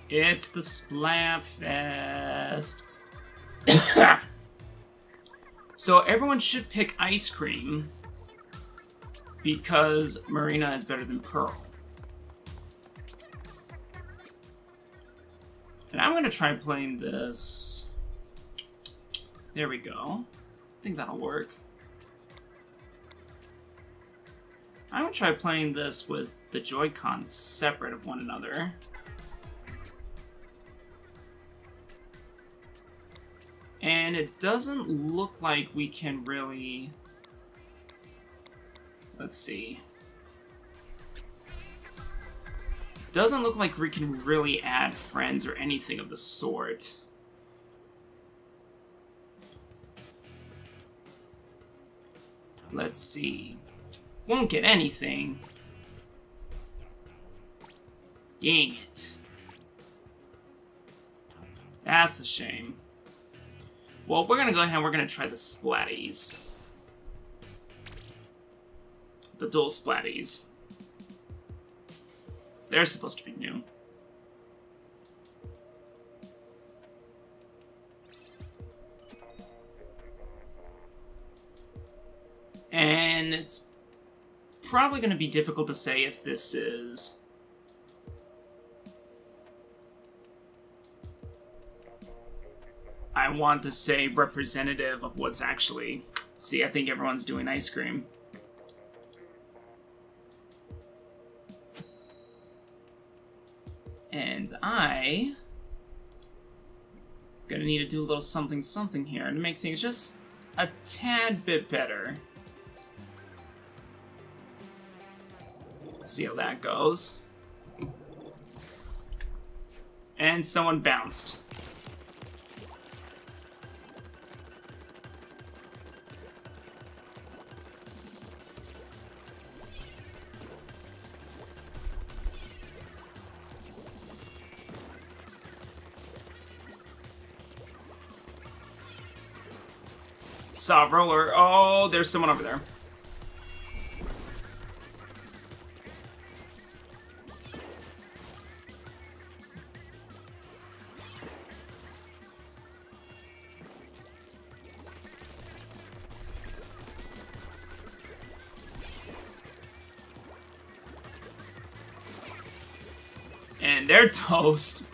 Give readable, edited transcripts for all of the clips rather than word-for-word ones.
It's the Splatfest. So everyone should pick ice cream because Marina is better than Pearl. And I'm gonna try playing this. There we go. I think that'll work. I'm gonna try playing this with the Joy-Cons separate of one another. And it doesn't look like we can really... Let's see. Doesn't look like we can really add friends or anything of the sort. Let's see. Won't get anything. Dang it. That's a shame. Well, we're gonna go ahead and we're gonna try the Splatties. The dual Splatties. They're supposed to be new. And it's probably going to be difficult to say if this is... I want to say representative of what's actually... See, I think everyone's doing ice cream. And I... gonna need to do a little something here to make things just a tad bit better. See how that goes. And someone bounced. Saw roller. Oh, there's someone over there. And they're toast.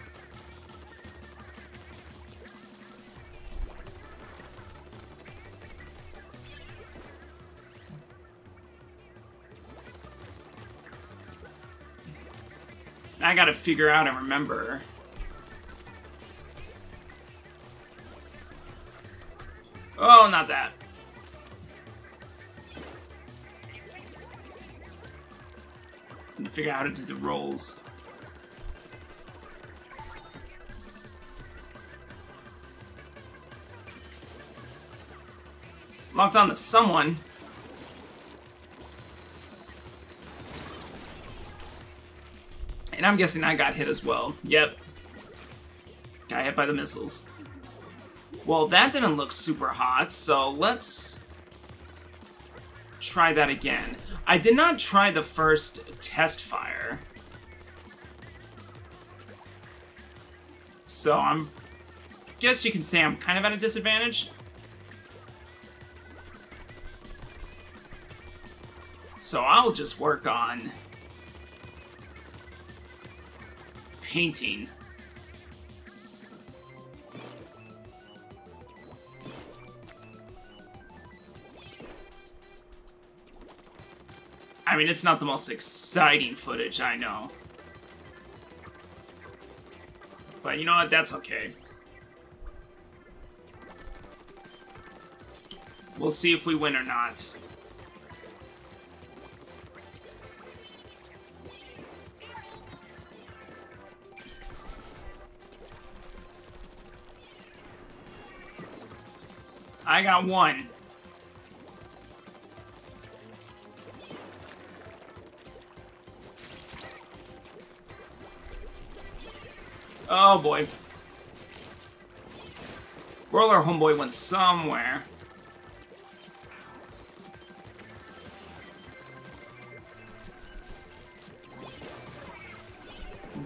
I gotta figure out and remember. Oh, not that. Need to figure out how to do the rolls. Locked on to someone. And I'm guessing I got hit as well. Yep. Got hit by the missiles. Well, that didn't look super hot, so let's try that again. I did not try the first test fire. So guess you can say I'm kind of at a disadvantage. So I'll just work on painting. I mean, it's not the most exciting footage, I know. But you know what? That's okay. We'll see if we win or not. I got one. Oh boy. Roller homeboy went somewhere.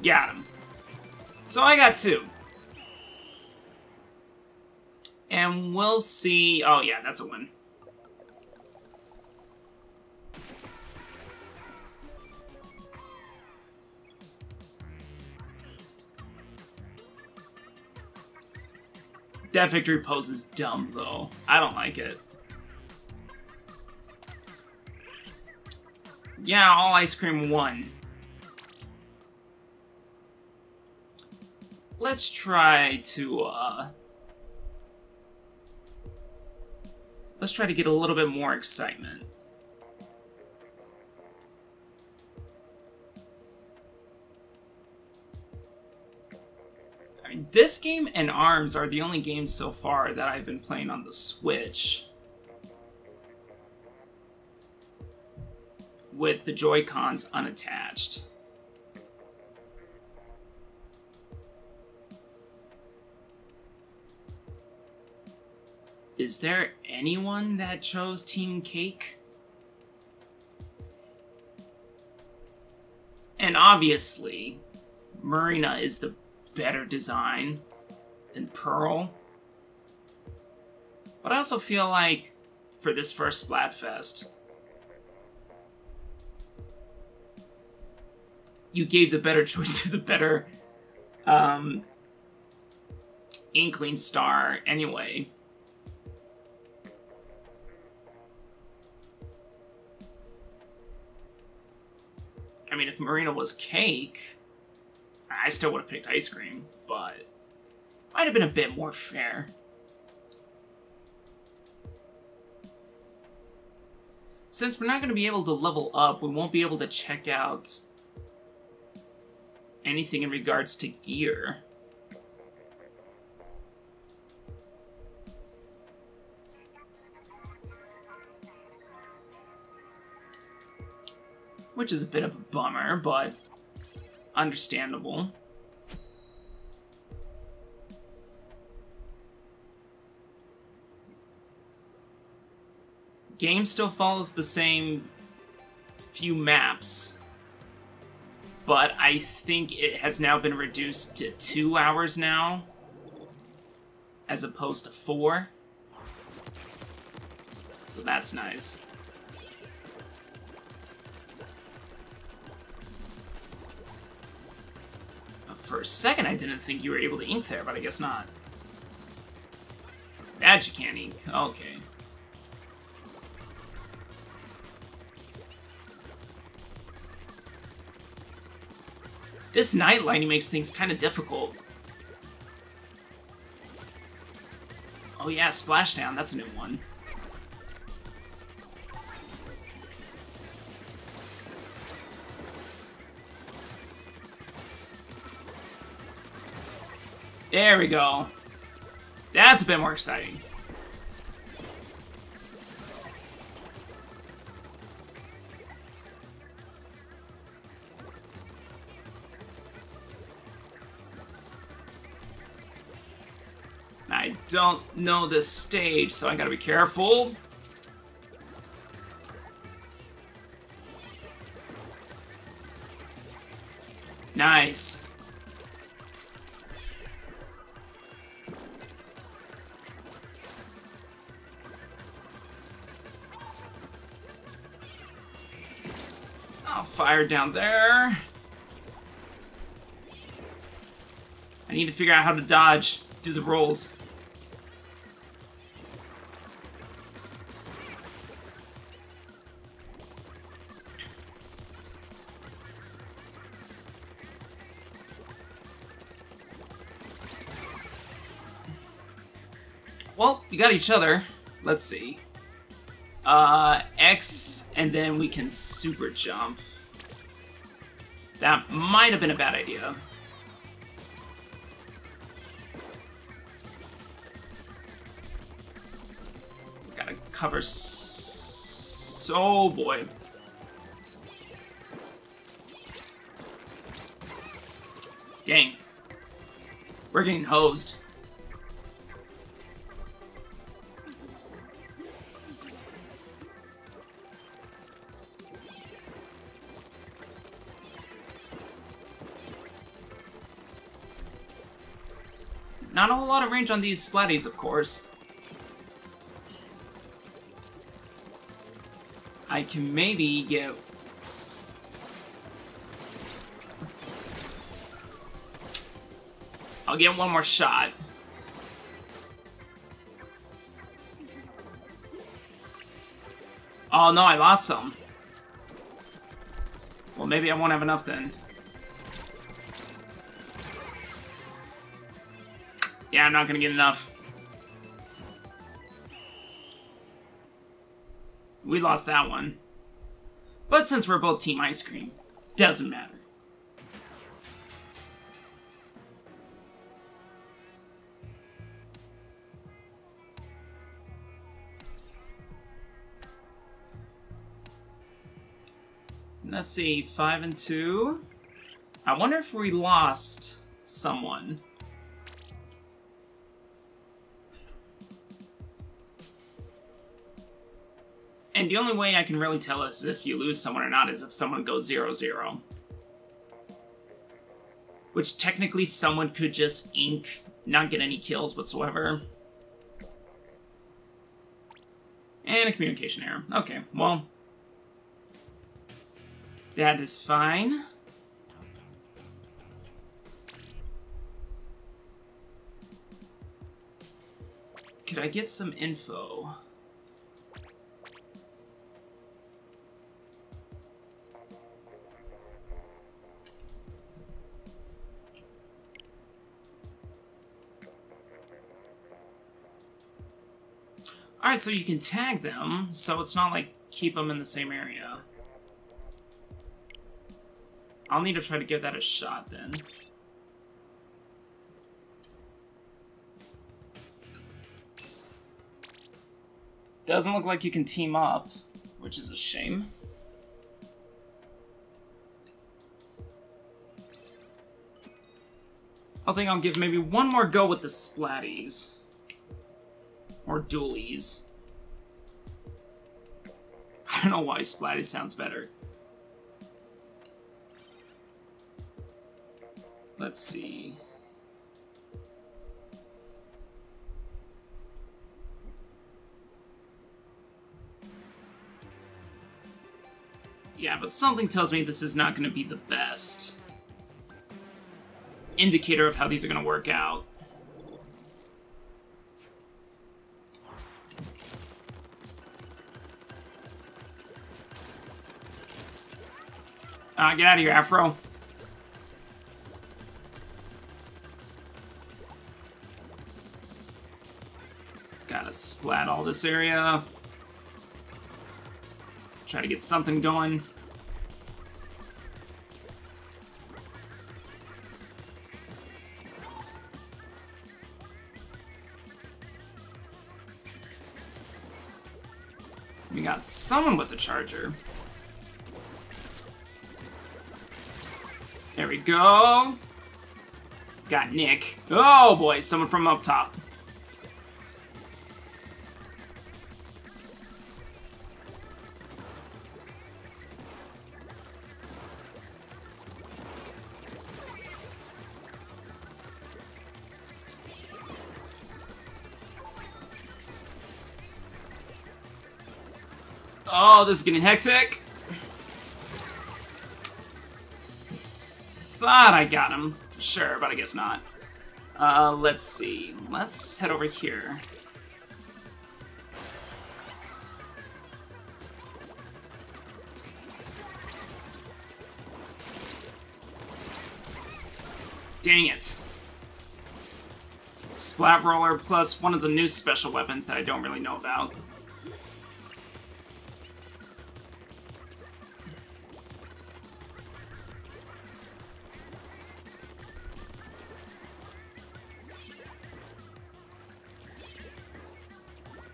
Got him. So I got 2. And we'll see... Oh, yeah, that's a win. That victory pose is dumb, though. I don't like it. Yeah, all ice cream won. Let's try to, let's try to get a little bit more excitement. I mean, this game and ARMS are the only games so far that I've been playing on the Switch with the Joy-Cons unattached. Is there anyone that chose Team Cake? And obviously, Marina is the better design than Pearl. But I also feel like, for this first Splatfest, you gave the better choice to the better Inkling star anyway. I mean, if Marina was Cake, I still would have picked Ice Cream, but might have been a bit more fair. Since we're not going to be able to level up, we won't be able to check out anything in regards to gear. Which is a bit of a bummer, but understandable. Game still follows the same few maps, but I think it has now been reduced to 2 hours now, as opposed to 4. So that's nice. For a second, I didn't think you were able to ink there, but I guess not. That you can't ink. Okay. This night lighting makes things kind of difficult. Oh yeah, Splashdown, that's a new one. There we go. That's a bit more exciting. I don't know this stage, so I gotta be careful. Nice. I'll fire down there. I need to figure out how to dodge, do the rolls. Well, we got each other. Let's see. X, and then we can super jump. That might have been a bad idea. Gotta cover so boy. Dang. We're getting hosed. Not a whole lot of range on these splatties, of course. I can maybe get... I'll get one more shot. Oh no, I lost some. Well, maybe I won't have enough then. Yeah, I'm not gonna get enough. We lost that one. But since we're both Team Ice Cream, doesn't matter. Let's see, 5 and 2. I wonder if we lost someone. And the only way I can really tell is if you lose someone or not is if someone goes 0-0. Which technically someone could just ink, not get any kills whatsoever. And a communication error. Okay, well. That is fine. Could I get some info? Alright, so you can tag them, so it's not like keep them in the same area. I'll need to try to give that a shot then. Doesn't look like you can team up, which is a shame. I think I'll give maybe one more go with the splatties. Or dualies. I don't know why splatty sounds better. Let's see. Yeah, but something tells me this is not going to be the best indicator of how these are going to work out. Get out of here, Afro. Gotta splat all this area. Try to get something going. We got someone with the charger. There we go. Got Nick. Oh boy, someone from up top. Oh, this is getting hectic. Thought I got him, for sure, but I guess not. Let's see. Let's head over here. Dang it. Splat Roller plus one of the new special weapons that I don't really know about.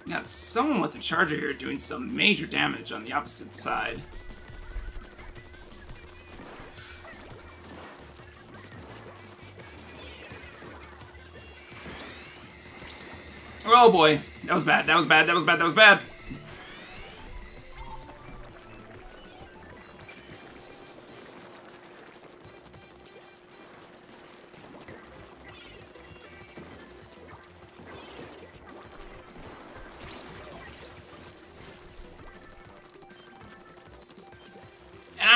Got someone with the charger here doing some major damage on the opposite side. Oh boy, that was bad, that was bad, that was bad, that was bad.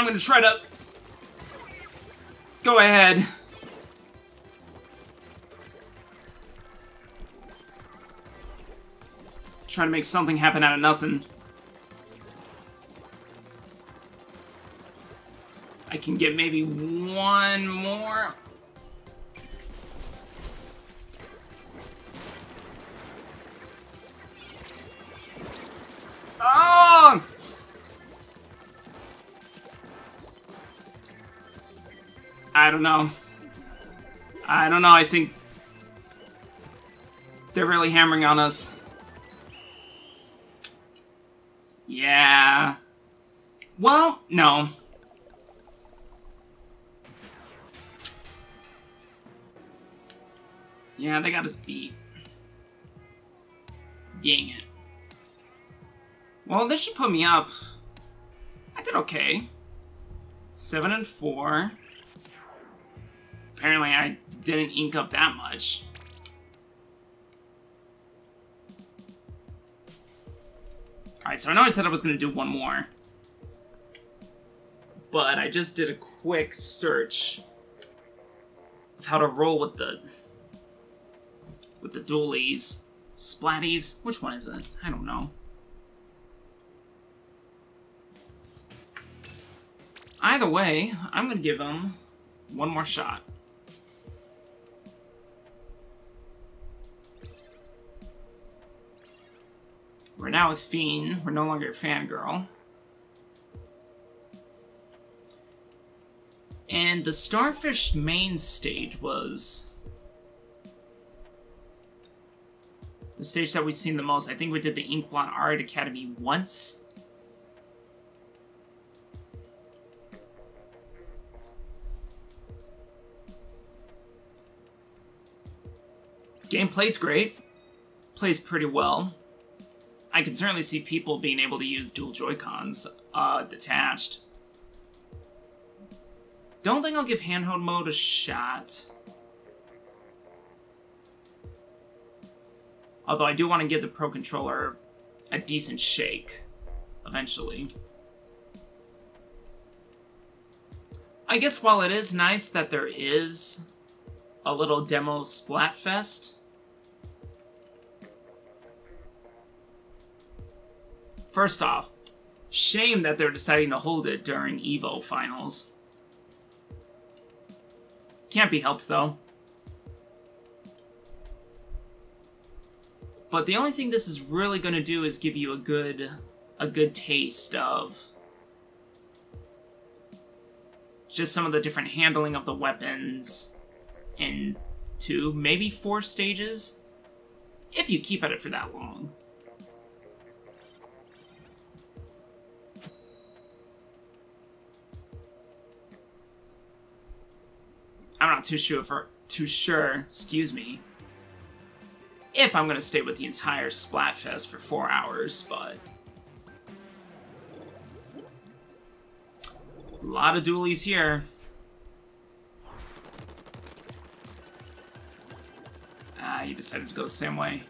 gonna try to... Go ahead. Trying to make something happen out of nothing. I can get maybe one more. Oh! I don't know. I think they're really hammering on us. Yeah. Well, no. Yeah, they got us beat. Dang it. Well, this should put me up. I did okay. 7 and 4. Apparently, I didn't ink up that much. Alright, so I know I said I was going to do one more. But I just did a quick search of how to roll with the dualies. Splatties? Which one is it? I don't know. Either way, I'm going to give him one more shot. We're now with Fiend. We're no longer Fangirl. And the Starfish main stage was the stage that we've seen the most. I think we did the Inkblot Art Academy once. Gameplay's great. Plays pretty well. I can certainly see people being able to use dual Joy-Cons detached. Don't think I'll give handheld mode a shot. Although I do want to give the Pro Controller a decent shake eventually. I guess while it is nice that there is a little demo Splatfest, first off, shame that they're deciding to hold it during EVO finals. Can't be helped, though. But the only thing this is really going to do is give you a good taste of just some of the different handling of the weapons in 2, maybe 4 stages, if you keep at it for that long. I'm not too sure, excuse me, if I'm gonna stay with the entire Splatfest for 4 hours, but a lot of dualies here. You decided to go the same way.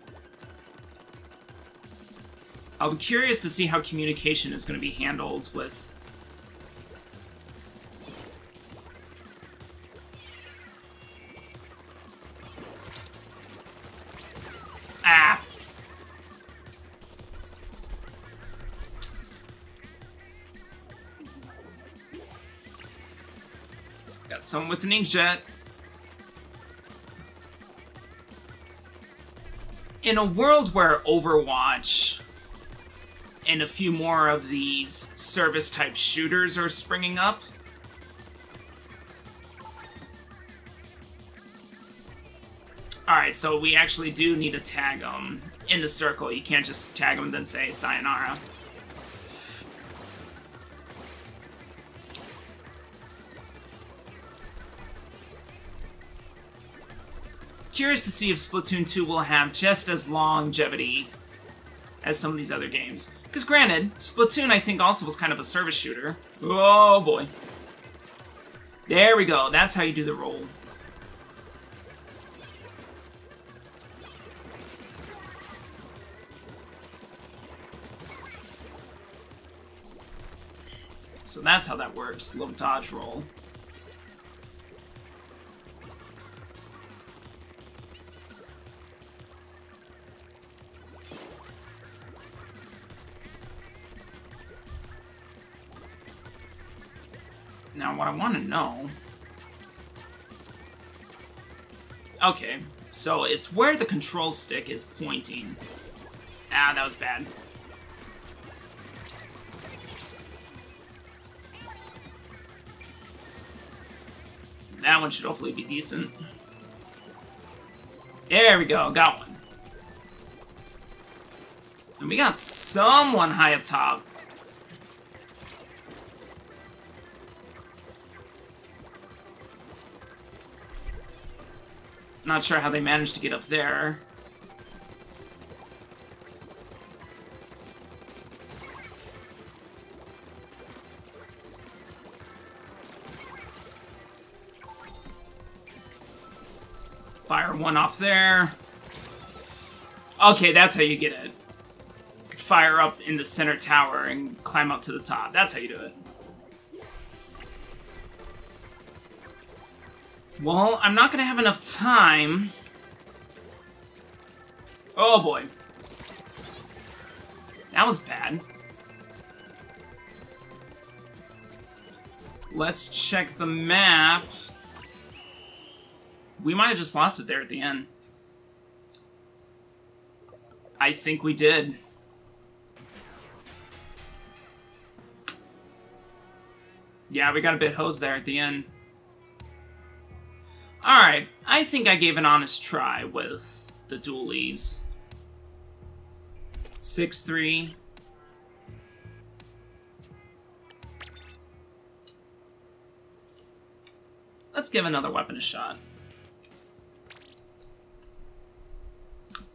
I'll be curious to see how communication is going to be handled with got someone with an inkjet. In a world where Overwatch and a few more of these service-type shooters are springing up, alright, so we actually do need to tag them in the circle. You can't just tag them and then say sayonara. Curious to see if Splatoon 2 will have just as longevity as some of these other games. Because granted, Splatoon I think also was kind of a service shooter. Oh boy. There we go, that's how you do the roll. So that's how that works. Low dodge roll. Now, what I want to know... Okay, so it's where the control stick is pointing. Ah, that was bad. That one should hopefully be decent. There we go, got one. And we got someone high up top. Not sure how they managed to get up there. Fire one off there. Okay, that's how you get it. Fire up in the center tower and climb up to the top. That's how you do it. Well, I'm not gonna have enough time. Oh boy. That was bad. Let's check the map. We might have just lost it there at the end. I think we did. Yeah, we got a bit hosed there at the end. Alright, I think I gave an honest try with the dualies. 6-3. Let's give another weapon a shot.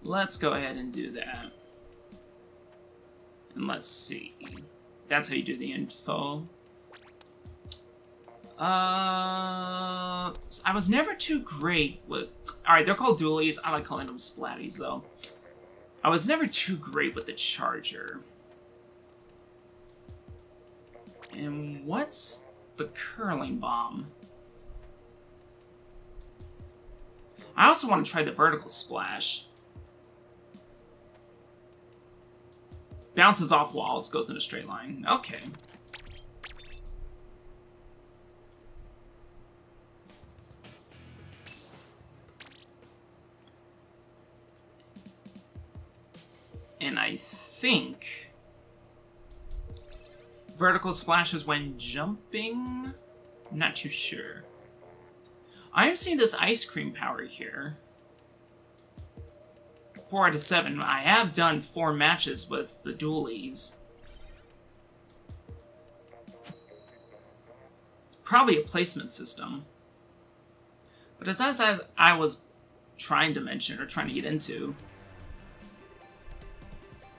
Let's go ahead and do that. And let's see. That's how you do the info. I was never too great with... Alright, they're called dualies. I like calling them splatties, though. I was never too great with the charger. And what's the curling bomb? I also want to try the vertical splash. Bounces off walls, goes in a straight line. Okay. And I think vertical splashes when jumping? I'm not too sure. I am seeing this ice cream power here. 4 out of 7. I have done 4 matches with the dualies. Probably a placement system. But as I was trying to mention, or trying to get into,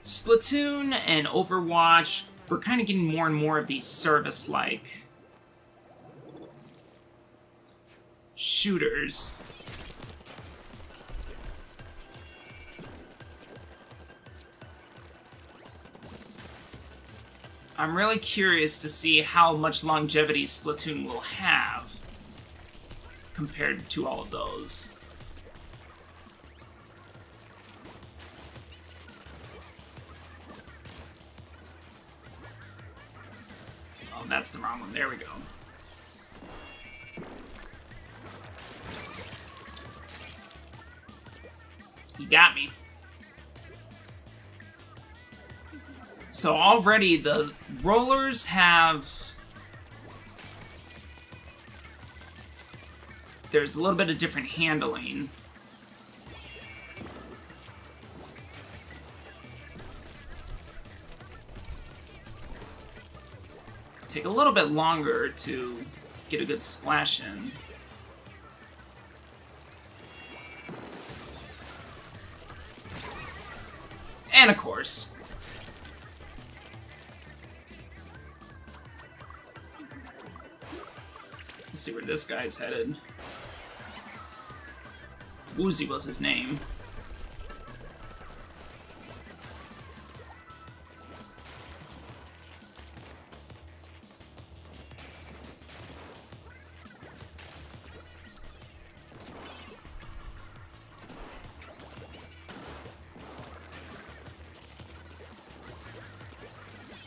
Splatoon and Overwatch, we're kind of getting more and more of these service-like shooters. I'm really curious to see how much longevity Splatoon will have compared to all of those. Oh, that's the wrong one. There we go. He got me. So already the rollers have... There's a little bit of different handling. Take a little bit longer to get a good splash in. And of course, let's see where this guy's headed. Woozy was his name.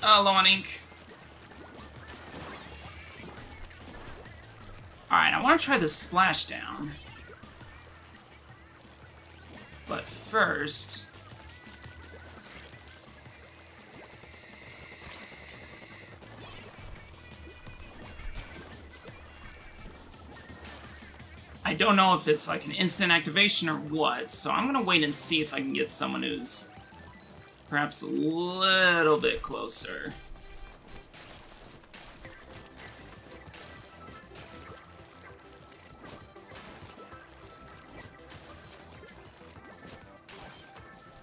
Low on ink. Alright, I want to try the splashdown. But first... I don't know if it's like an instant activation or what, so I'm gonna wait and see if I can get someone who's perhaps a little bit closer.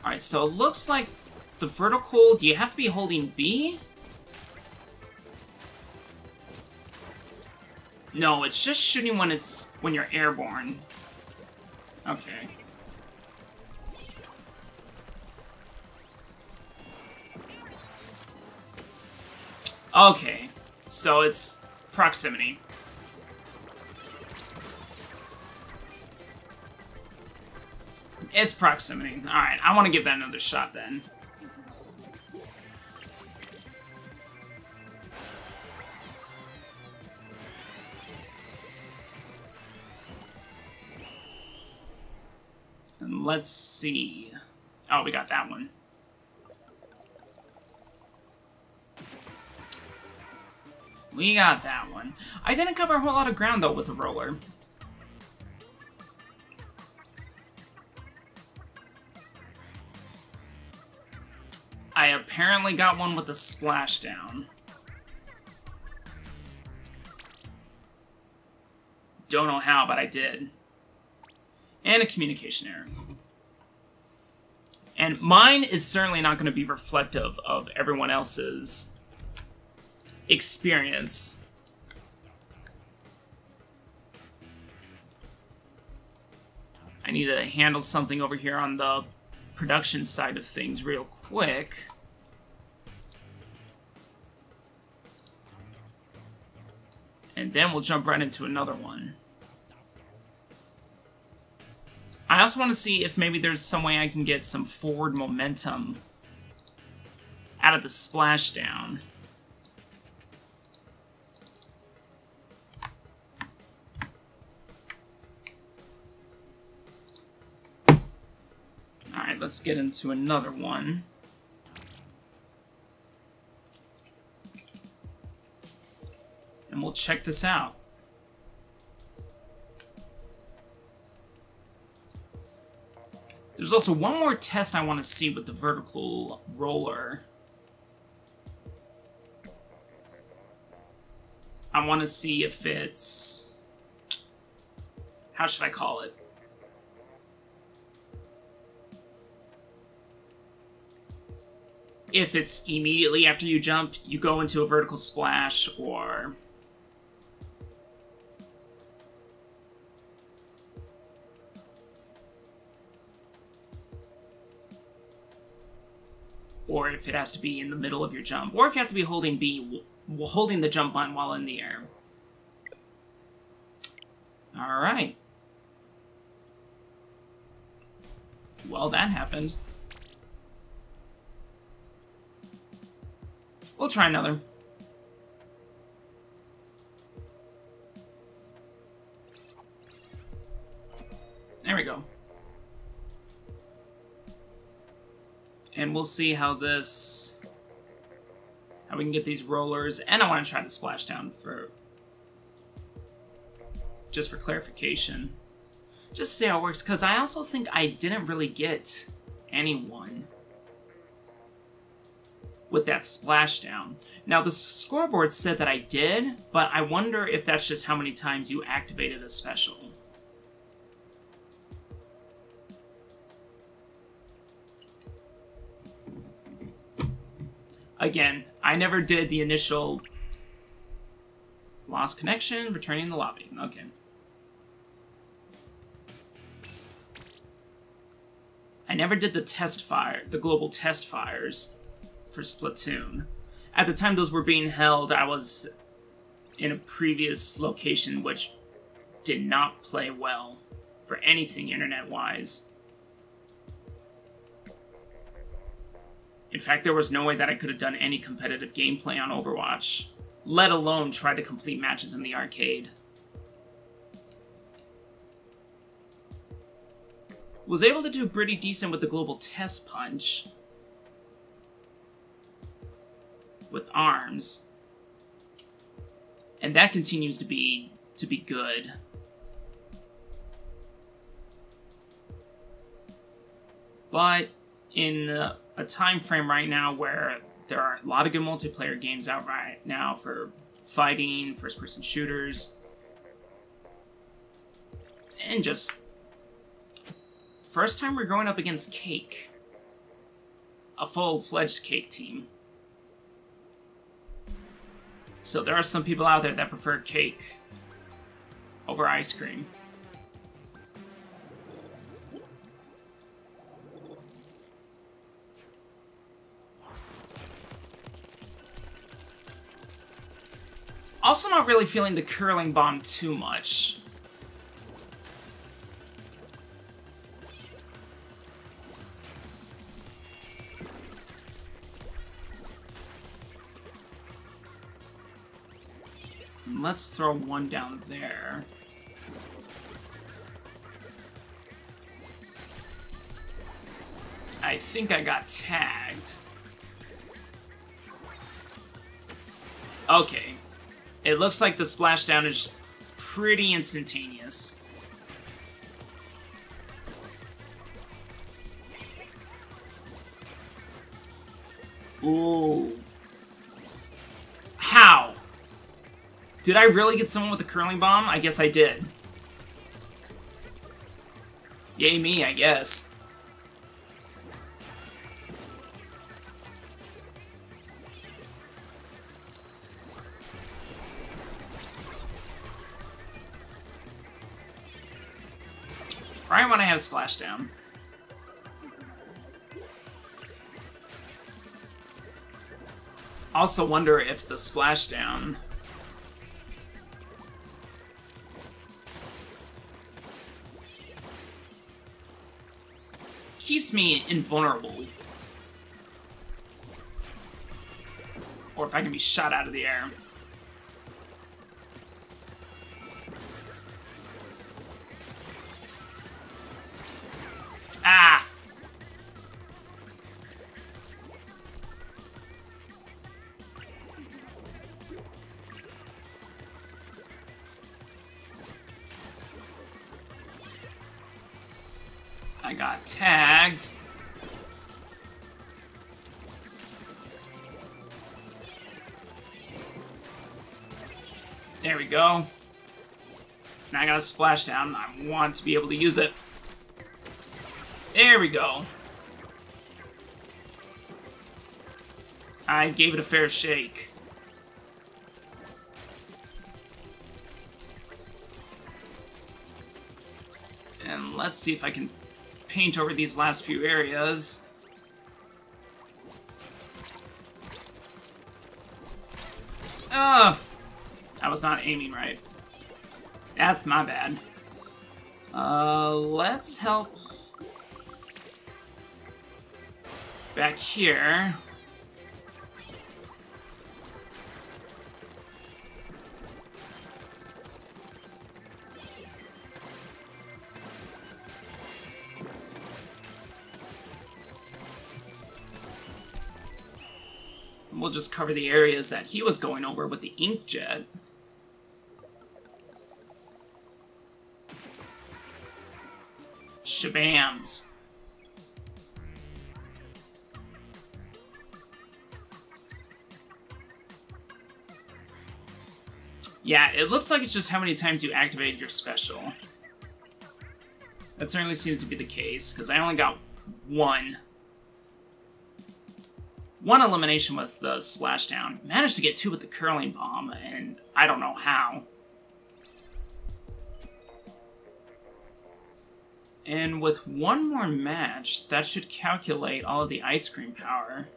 Alright, so it looks like the vertical, do you have to be holding B? No, it's just shooting when you're airborne. Okay. Okay, so it's proximity. It's proximity. Alright, I want to give that another shot then. And let's see. Oh, we got that one. We got that one. I didn't cover a whole lot of ground, though, with the roller. I apparently got one with a splashdown. Don't know how, but I did. And a communication error. And mine is certainly not going to be reflective of everyone else's experience. I need to handle something over here on the production side of things real quick. And then we'll jump right into another one. I also want to see if maybe there's some way I can get some forward momentum out of the splashdown. Alright, let's get into another one. And we'll check this out. There's also one more test I want to see with the vertical roller. I want to see if it's... how should I call it? If it's immediately after you jump, you go into a vertical splash, or... or if it has to be in the middle of your jump, or if you have to be holding B, holding the jump button while in the air. Alright. Well, that happened. We'll try another. There we go. And we'll see how we can get these rollers, and I want to try the splashdown just for clarification. Just see how it works, because I also think I didn't really get anyone with that splashdown. Now, the scoreboard said that I did, but I wonder if that's just how many times you activated a special. Again, I never did the initial lost connection, returning the lobby. Okay. I never did the global test fires for Splatoon. At the time those were being held, I was in a previous location which did not play well for anything internet-wise. In fact, there was no way that I could have done any competitive gameplay on Overwatch, let alone try to complete matches in the arcade. Was able to do pretty decent with the global test punch. With arms. And that continues to be good. But in a time frame right now where there are a lot of good multiplayer games out right now for fighting, first-person shooters, and just first time we're going up against Cake. A full-fledged Cake team. So there are some people out there that prefer Cake over ice cream. Also not really feeling the curling bomb too much. Let's throw one down there. I think I got tagged. Okay. It looks like the splashdown is pretty instantaneous. Ooh. How? Did I really get someone with a curling bomb? I guess I did. Yay me, I guess. Right when I had a splashdown. Also wonder if the splashdown keeps me invulnerable. Or if I can be shot out of the air. Ah! I got tagged. There we go. Now I got a splashdown. I want to be able to use it. There we go. I gave it a fair shake. And let's see if I can paint over these last few areas. Ugh! I was not aiming right. That's my bad. Let's help back here. We'll just cover the areas that he was going over with the inkjet. Shabams. Yeah, it looks like it's just how many times you activated your special. That certainly seems to be the case, because I only got one elimination with the splashdown. Managed to get two with the curling bomb, and I don't know how. And with one more match, that should calculate all of the ice cream power.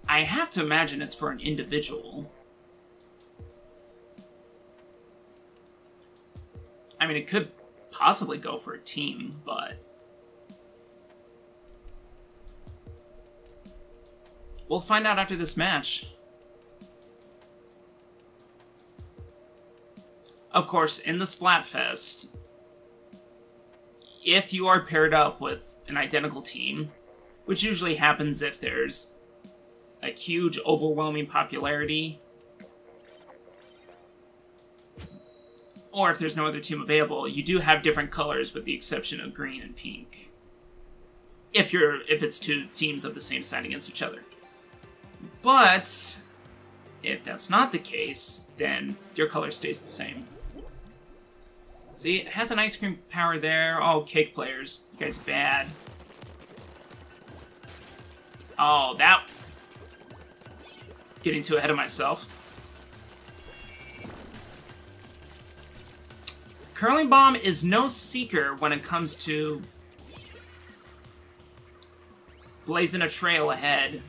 I have to imagine it's for an individual. I mean, it could possibly go for a team, but We'll find out after this match. Of course, in the Splatfest, if you are paired up with an identical team, which usually happens if there's a huge, overwhelming popularity, or if there's no other team available, you do have different colors with the exception of green and pink. If it's two teams of the same side against each other. But if that's not the case, then your color stays the same. See, it has an ice cream power there. Oh, cake players. You guys bad. Oh, that... Getting too ahead of myself. Curling Bomb is no seeker when it comes to blazing a trail ahead.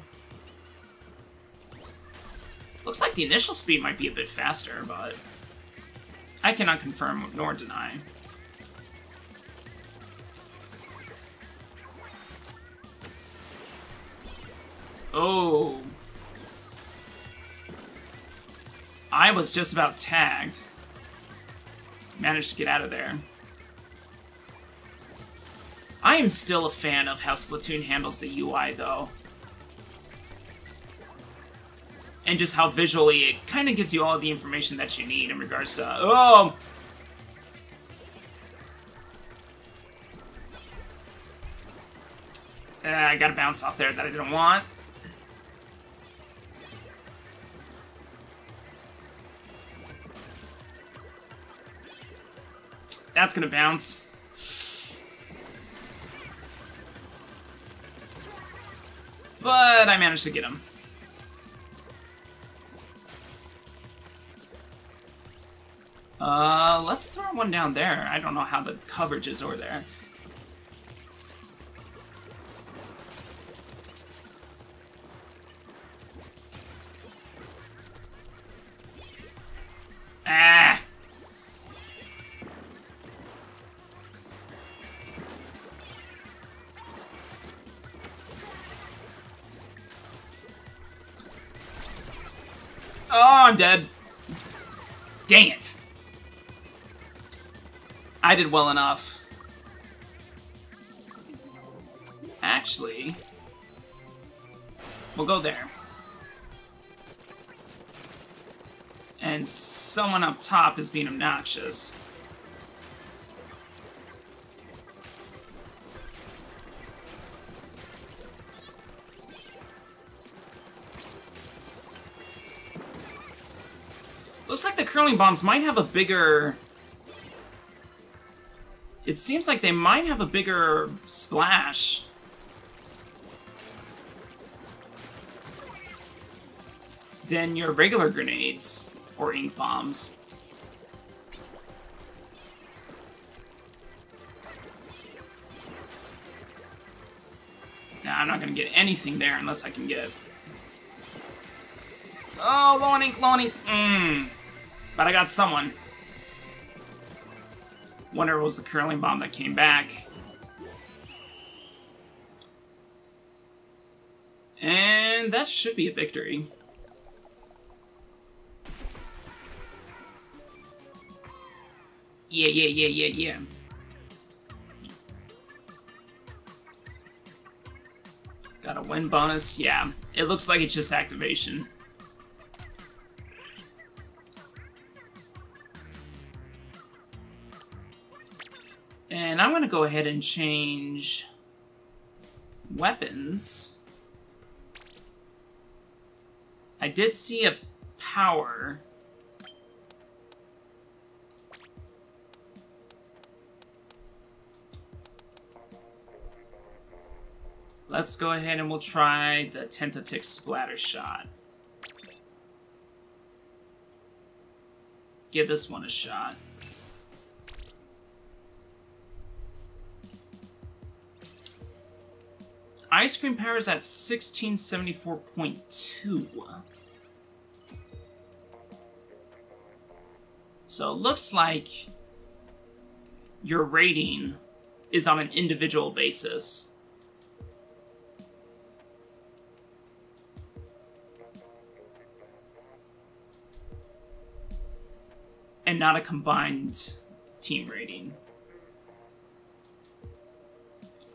Looks like the initial speed might be a bit faster, but I cannot confirm nor deny. Oh. I was just about tagged. Managed to get out of there. I am still a fan of how Splatoon handles the UI, though. And just how visually it kind of gives you all the information that you need in regards to... Oh! I got a bounce off there that I didn't want. That's gonna bounce. But I managed to get him. Let's throw one down there. I don't know how the coverage is over there. Ah! Oh, I'm dead. Dang it. I did well enough. Actually, we'll go there. And someone up top is being obnoxious. Looks like the curling bombs might have a bigger... It seems like they might have a bigger splash. Than your regular grenades or ink bombs. Nah, I'm not gonna get anything there unless I can get... Oh, low on ink, low on ink. But I got someone. Wonder it was the curling bomb that came back. And that should be a victory. Yeah. Got a win bonus? Yeah. It looks like it's just activation. And I'm gonna go ahead and change weapons. I did see a power. Let's go ahead and we'll try the Tentatic Splatter Shot. Give this one a shot. Ice Cream Power is at 1674.2. So it looks like your rating is on an individual basis. and not a combined team rating.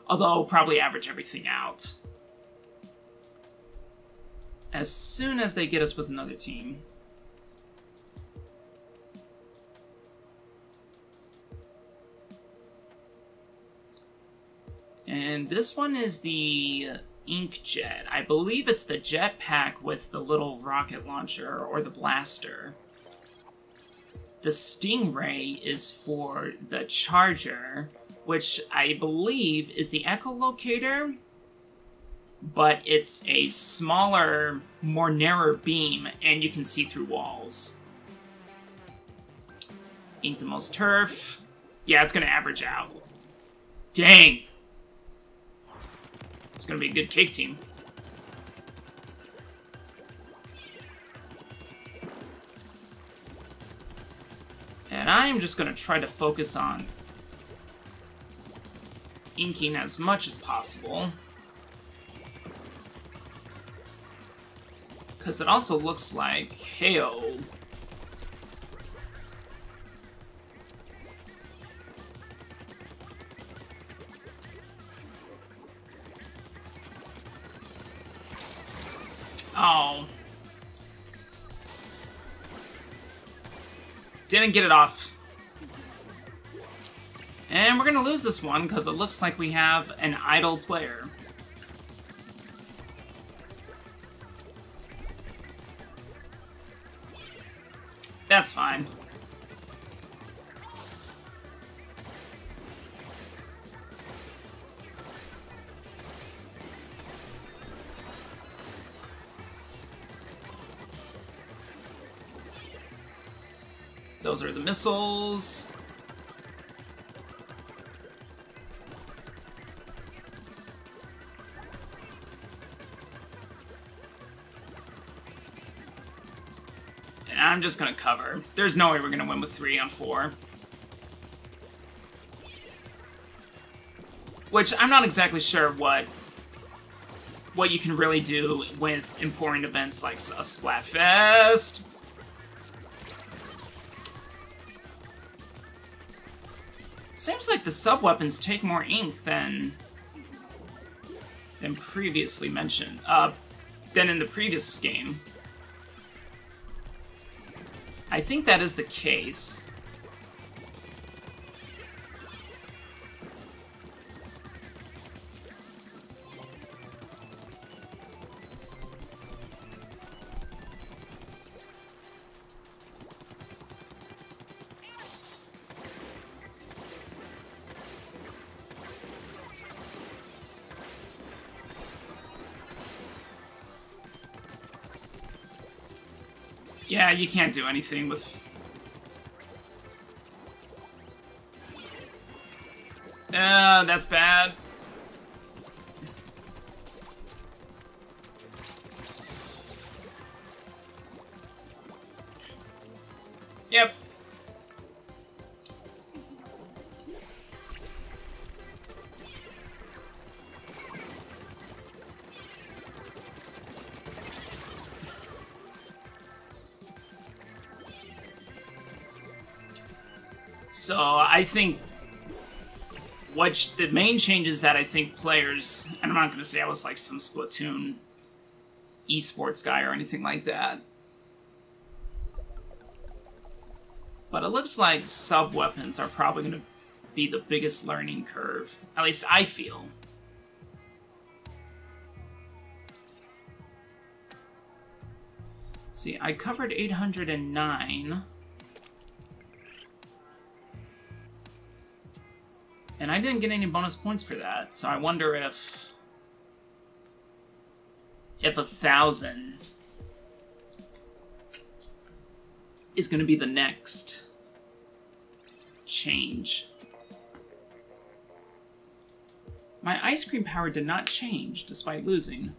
Although I'll probably average everything out as soon as they get us with another team. And this one is the Inkjet. I believe it's the jetpack with the little rocket launcher or the blaster. The Stingray is for the charger, which I believe is the echolocator, but it's a smaller, more narrow beam, and you can see through walls. Ink the most turf. Yeah, it's gonna average out. Dang! It's gonna be a good cake team. And I'm just gonna try to focus on inking as much as possible. Because it also looks like, hey-oh. Oh. Didn't get it off. And we're gonna lose this one because it looks like we have an idle player. That's fine. Those are the missiles. And I'm just gonna cover. There's no way we're gonna win with 3 on 4. Which I'm not exactly sure what you can really do with important events like a Splatfest. Seems like the sub-weapons take more ink than previously mentioned, than in the previous game. I think that is the case. Yeah, you can't do anything with... that's bad. Yep. So I think the main changes that I think players, and I'm not going to say I was like some Splatoon esports guy or anything like that, but it looks like sub-weapons are probably going to be the biggest learning curve. At least I feel. See, I covered 809. And I didn't get any bonus points for that, so I wonder if 1,000 is going to be the next change. My ice cream power did not change despite losing.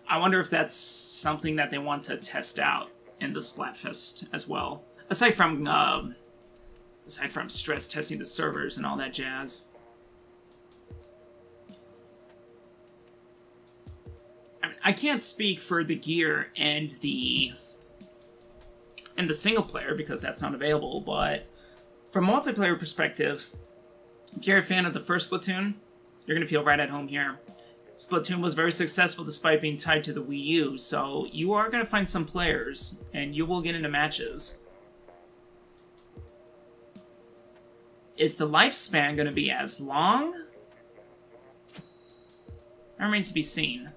I wonder if that's something that they want to test out in the Splatfest as well. Aside from stress testing the servers and all that jazz. I mean, I can't speak for the gear and the single player because that's not available, but from a multiplayer perspective, if you're a fan of the first Splatoon, you're going to feel right at home here. Splatoon was very successful despite being tied to the Wii U, so you are going to find some players, and you will get into matches. Is the lifespan going to be as long? That remains to be seen.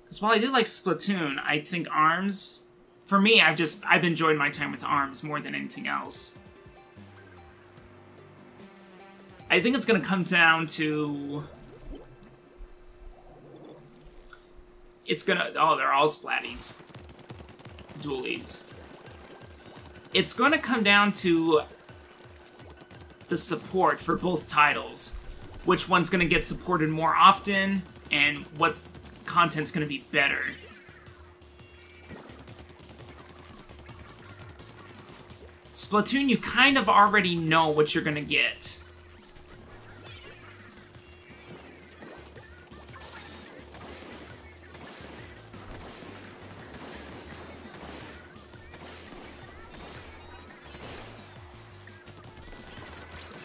Because while I do like Splatoon, I think ARMS... For me, I've enjoyed my time with ARMS more than anything else. I think it's going to come down to... It's gonna... Oh, they're all splatties. Dualies. It's gonna come down to the support for both titles. Which one's gonna get supported more often, and what's content's gonna be better. Splatoon, you kind of already know what you're gonna get.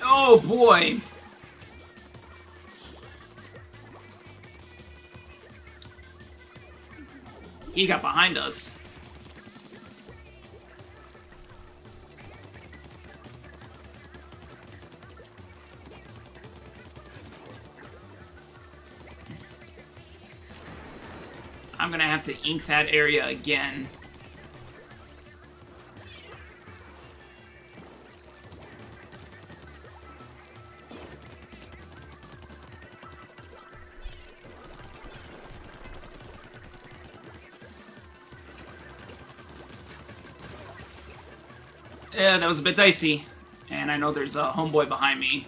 Oh boy! He got behind us. I'm gonna have to ink that area again. Yeah, that was a bit dicey. And I know there's a homeboy behind me.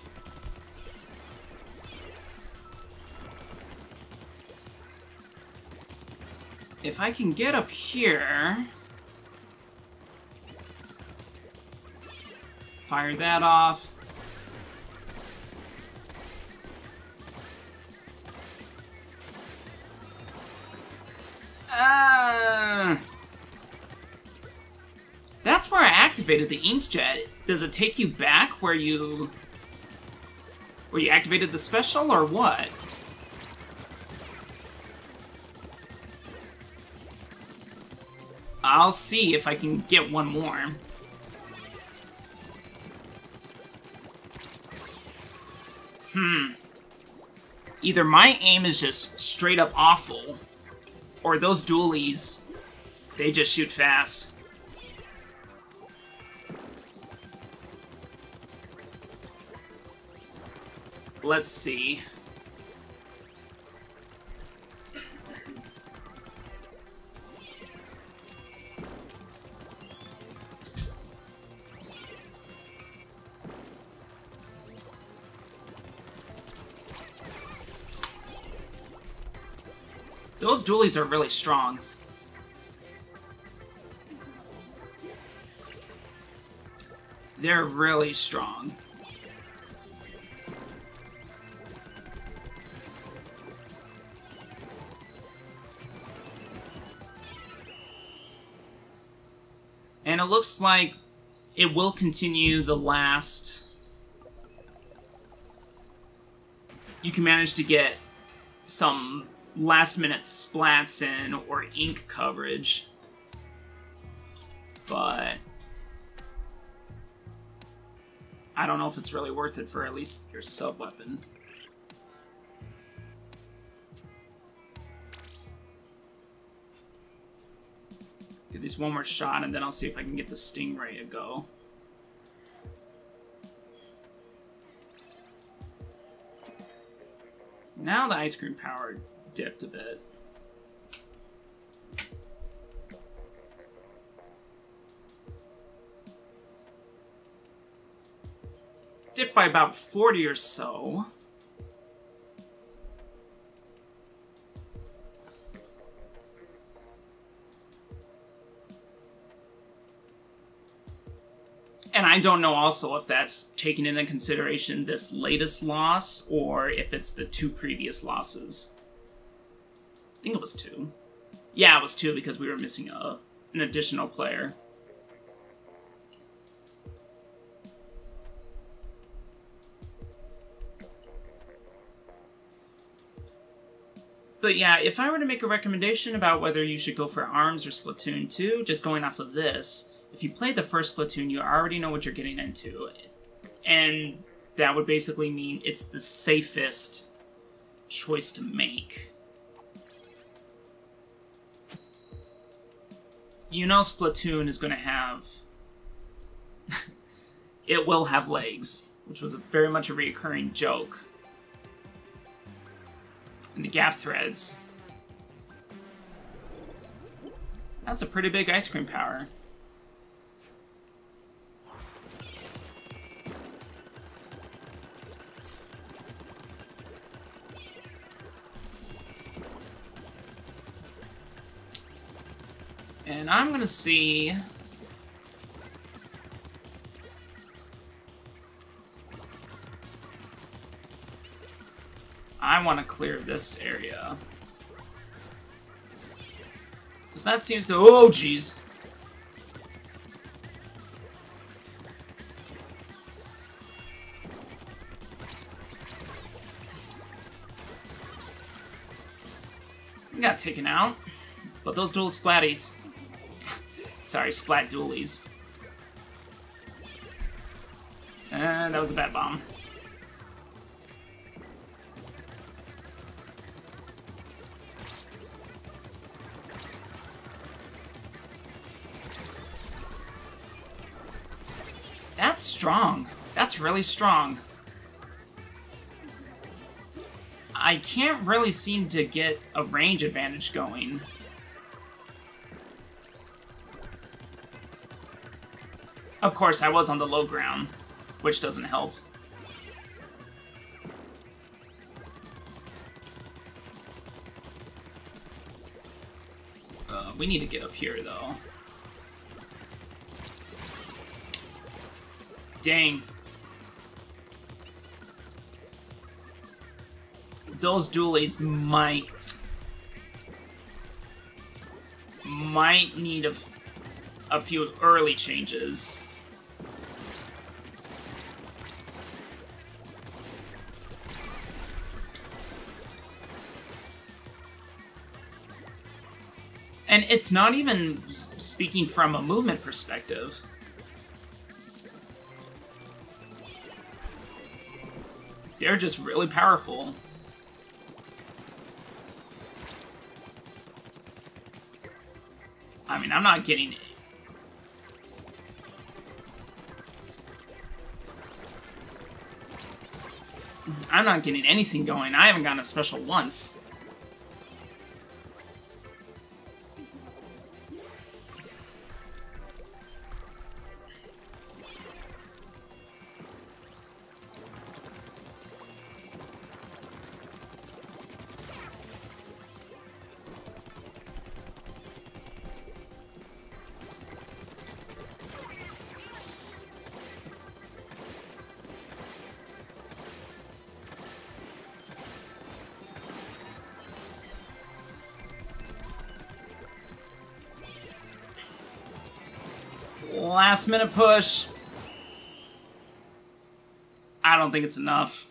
If I can get up here... Fire that off. That's where I activated the inkjet. Does it take you back where you activated the special, or what? I'll see if I can get one more. Either my aim is just straight up awful, or those dualies, they just shoot fast. Let's see. Those dualies are really strong. They're really strong. And it looks like it will continue the last... You can manage to get some last-minute splats in or ink coverage. But... I don't know if it's really worth it for at least your sub-weapon. Give these one more shot, and then I'll see if I can get the Stingray to go. Now the ice cream power dipped a bit. Dipped by about 40 or so. And I don't know also if that's taking into consideration this latest loss, or if it's the two previous losses. I think it was 2. Yeah, it was 2 because we were missing an additional player. But yeah, if I were to make a recommendation about whether you should go for ARMS or Splatoon 2, just going off of this, if you played the first Splatoon, you already know what you're getting into. And that would basically mean it's the safest choice to make. You know Splatoon is going to have... it will have legs, which was very much a reoccurring joke. And the gaff threads. That's a pretty big ice cream power. And I'm gonna see... I want to clear this area. Because that seems to... Oh, jeez. We got taken out. But those dual splatties... Sorry, splat dualies. And that was a bad bomb. That's strong. That's really strong. I can't really seem to get a range advantage going. Of course, I was on the low ground, which doesn't help. We need to get up here, though. Dang. Those dualies might need a few early changes. And it's not even speaking from a movement perspective. They're just really powerful. I mean, I'm not getting... I'm not getting anything going. I haven't gotten a special once. Last minute push. I don't think it's enough.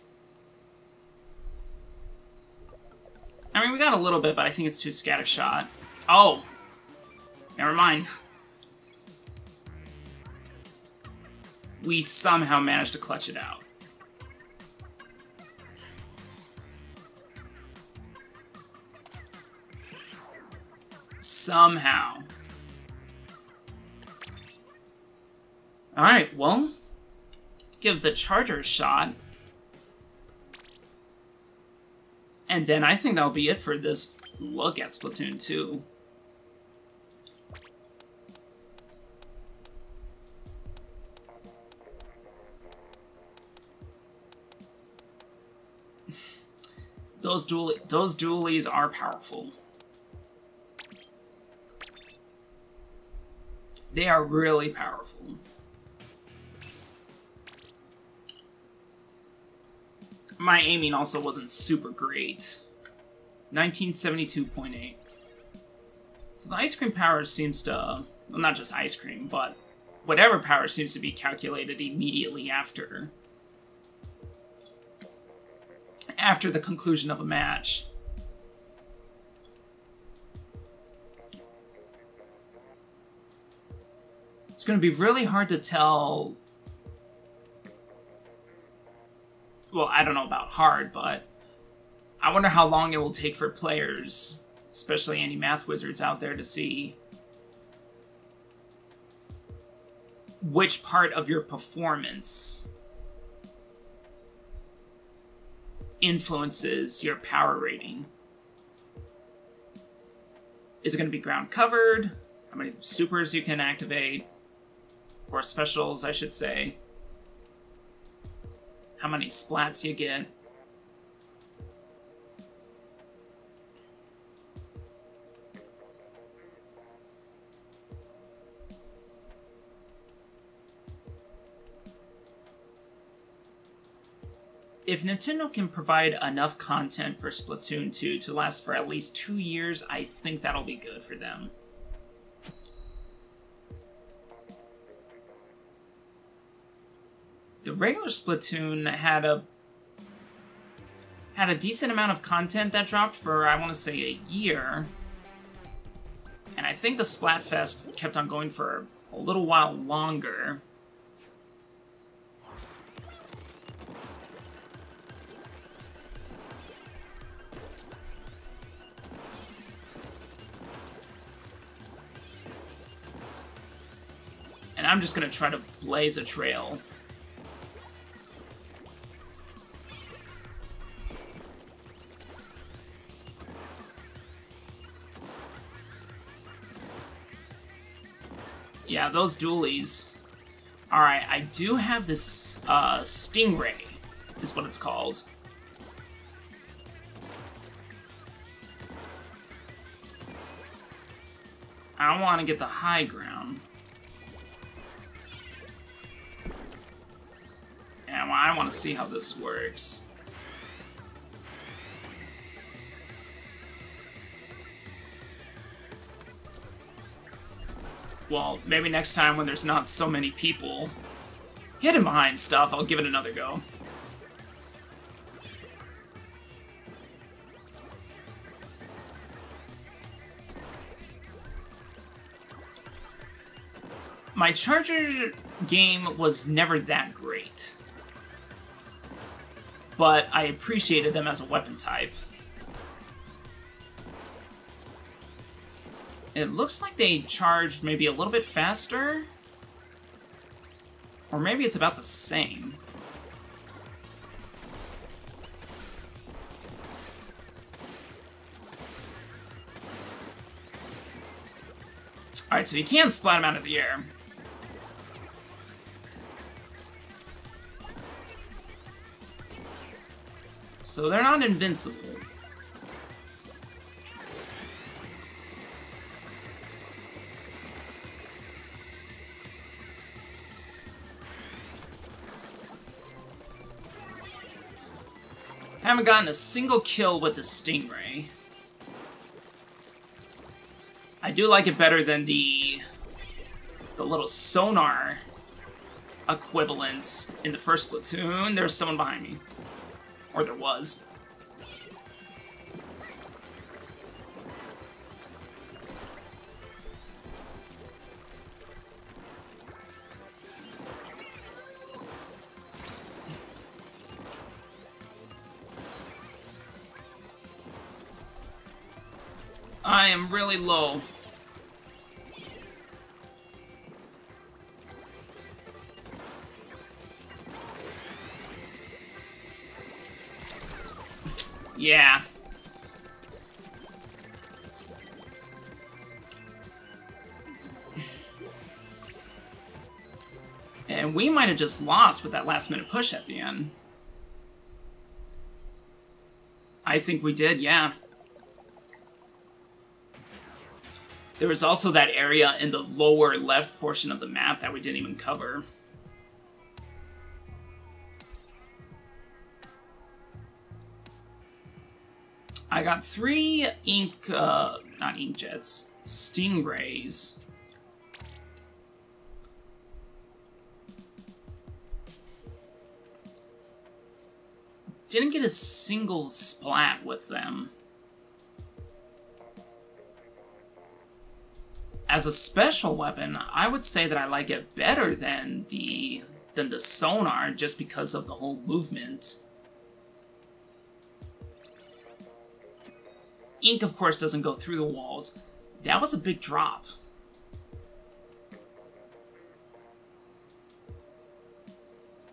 I mean, we got a little bit, but I think it's too scattershot. Oh. Never mind. We somehow managed to clutch it out. Somehow. Alright, well, give the charger a shot. And then I think that'll be it for this look at Splatoon 2. Those dualies are powerful. They are really powerful. My aiming also wasn't super great. 1972.8. So the ice cream power seems to... Well, not just ice cream, but whatever power seems to be calculated immediately after the conclusion of a match. It's going to be really hard to tell. Well, I don't know about hard, but I wonder how long it will take for players, especially any math wizards out there, to see which part of your performance influences your power rating. Is it going to be ground covered? How many supers you can activate? Or specials, I should say. How many splats you get. If Nintendo can provide enough content for Splatoon 2 to last for at least 2 years, I think that'll be good for them. The regular Splatoon had a decent amount of content that dropped for, I want to say, a year. And I think the Splatfest kept on going for a little while longer. And I'm just going to try to blaze a trail. Yeah, those dualies. Alright, I do have this Stingray, is what it's called. I want to get the high ground. And I want to see how this works. Well, maybe next time when there's not so many people hidden behind stuff, I'll give it another go. My Charger game was never that great, but I appreciated them as a weapon type. It looks like they charge maybe a little bit faster, or maybe it's about the same. Alright, so you can splat them out of the air. So they're not invincible. Haven't gotten a single kill with the Stingray. I do like it better than the little sonar equivalent in the first Splatoon. There's someone behind me. Or there was. I am really low. Yeah. And we might have just lost with that last minute push at the end. I think we did, yeah. There was also that area in the lower left portion of the map that we didn't even cover. I got 3 not inkjets, stingrays. Didn't get a single splat with them. As a special weapon, I would say that I like it better than the sonar, just because of the whole movement. Ink, of course, doesn't go through the walls. That was a big drop.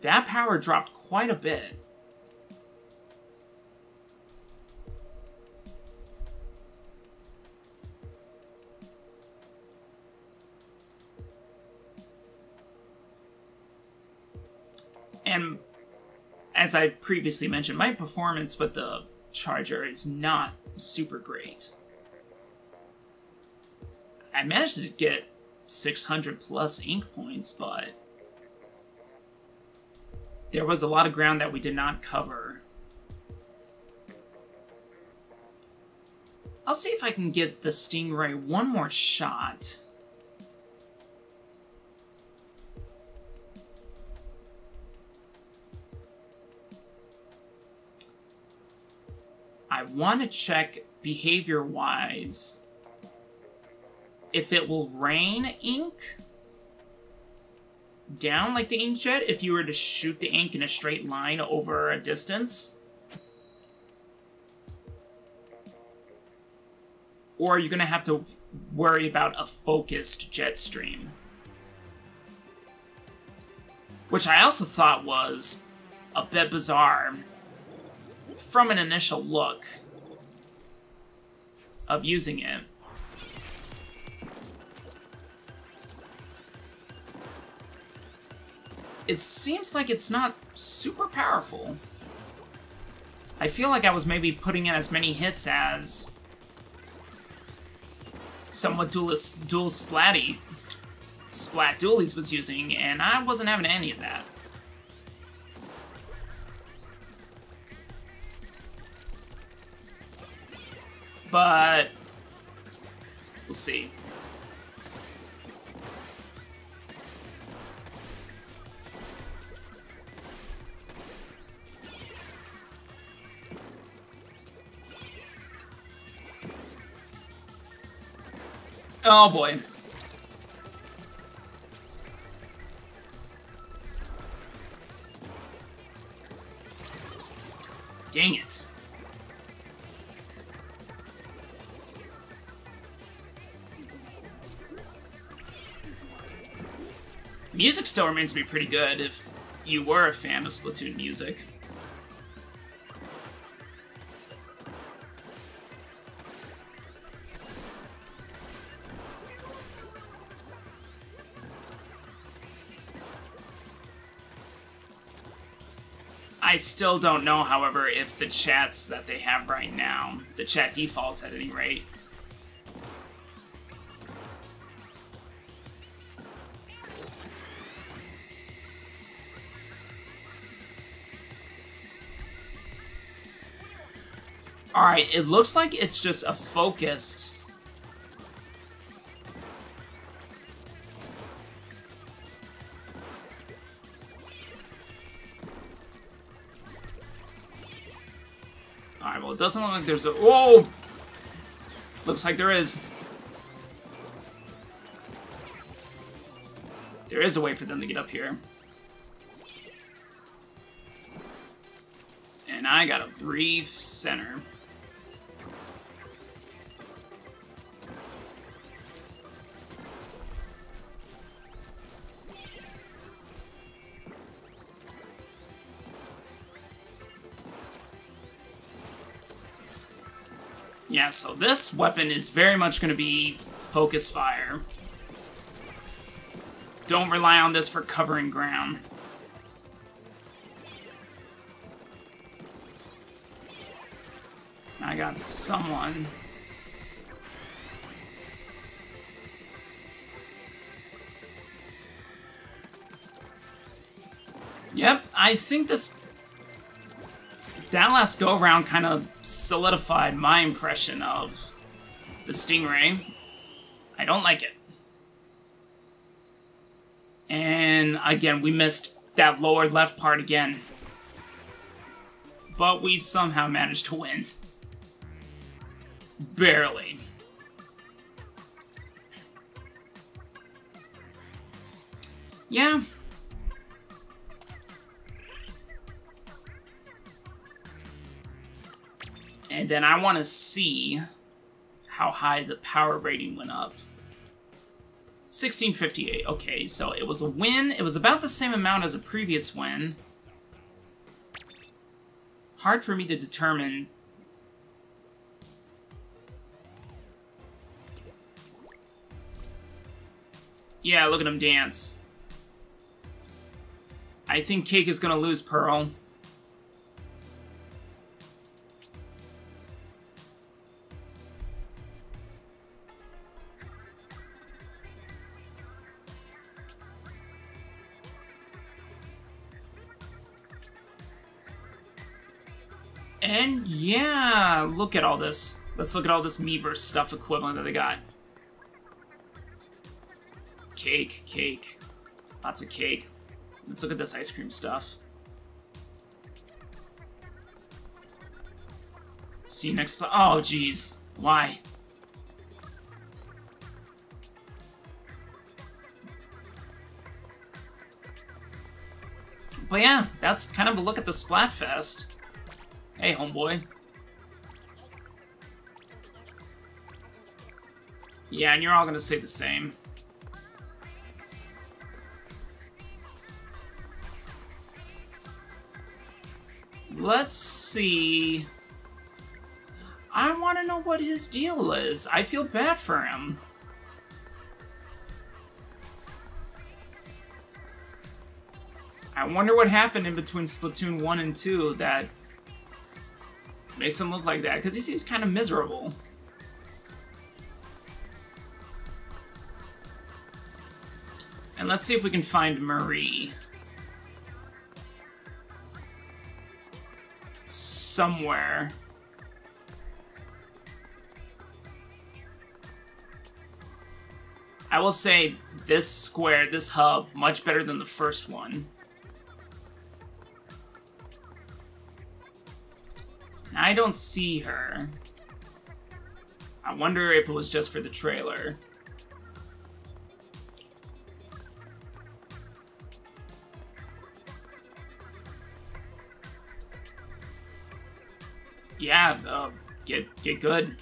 That power dropped quite a bit. And as I previously mentioned, my performance with the charger is not super great. I managed to get 600 plus ink points, but there was a lot of ground that we did not cover. I'll see if I can get the Stingray one more shot. I want to check behavior-wise if it will rain ink down like the inkjet if you were to shoot the ink in a straight line over a distance. Or you're going to have to worry about a focused jet stream. Which I also thought was a bit bizarre from an initial look of using it. It seems like it's not super powerful. I feel like I was maybe putting in as many hits as somewhat dual Splat Dualies was using, and I wasn't having any of that. But we'll see. Oh boy. Dang it. Music still remains to be pretty good if you were a fan of Splatoon music. I still don't know, however, if the chats that they have right now, the chat defaults at any rate, alright, it looks like it's just a focused... Alright, well, it doesn't look like there's a... Whoa! Looks like there is. There is a way for them to get up here. And I got a brief center. Yeah, so this weapon is very much going to be focus fire. Don't rely on this for covering ground. I got someone. Yep, I think this that last go-around kind of solidified my impression of the Stingray. I don't like it. And again, we missed that lower left part again. But we somehow managed to win. Barely. Yeah. And then I want to see how high the power rating went up. 1658. Okay, so it was a win. It was about the same amount as a previous win. Hard for me to determine. Yeah, look at him dance. I think Cake is gonna lose Pearl. And yeah, look at all this. Let's look at all this Miiverse stuff equivalent that they got. Cake, cake. Lots of cake. Let's look at this ice cream stuff. See you next. Oh, jeez. Why? But yeah, that's kind of a look at the Splatfest. Hey, homeboy. Yeah, and you're all gonna say the same. Let's see. I want to know what his deal is. I feel bad for him. I wonder what happened in between Splatoon 1 and 2 that makes him look like that, because he seems kind of miserable. And let's see if we can find Marie. Somewhere. I will say this square, this hub, much better than the first one. I don't see her. I wonder if it was just for the trailer. Yeah, get good.